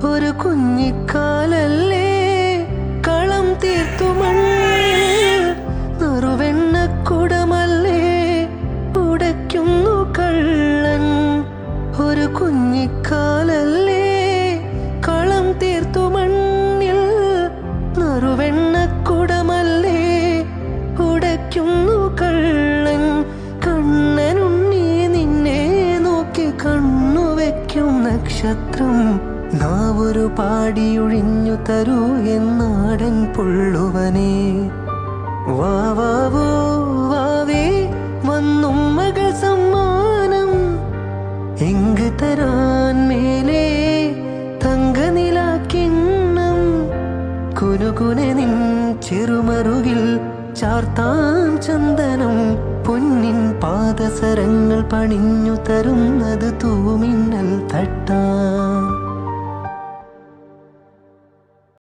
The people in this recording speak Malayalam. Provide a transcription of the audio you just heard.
ഒരു കുഞ്ഞിക്കാലല്ലേ കളം തീർത്തു മണ്ണിൽ നറുവെണ്ണക്കുടമല്ലേ ഉടയ്ക്കുന്നു കള്ളൻ. ഒരു കുഞ്ഞിക്കാലല്ലേ കളം തീർത്തു മണ്ണിൽ നറുവെണ്ണക്കുടമല്ലേ ഉടയ്ക്കുന്നു കള്ളൻ. കണ്ണനുണ്ണി നിന്നെ നോക്കി കണ്ണുവെക്കും നക്ഷത്രം. നാവൊരു പാടിയൊഴിഞ്ഞു തരൂ എന്നാടൻ പുള്ളുവനെ. വാവാവോ വാവേ വന്നും മകൾ സമ്മാനം എങ്ക് തരാൻ മേലെ തങ്കനിലാക്കിണ്ണം. കുനുകുനെ നിൻ ചെറുമറുകിൽ ചാർത്താം ചന്ദനം. പൊന്നിൻ പാദസരങ്ങൾ പണിഞ്ഞു തരുന്നത് തൂമിന്നൽ തട്ടാം.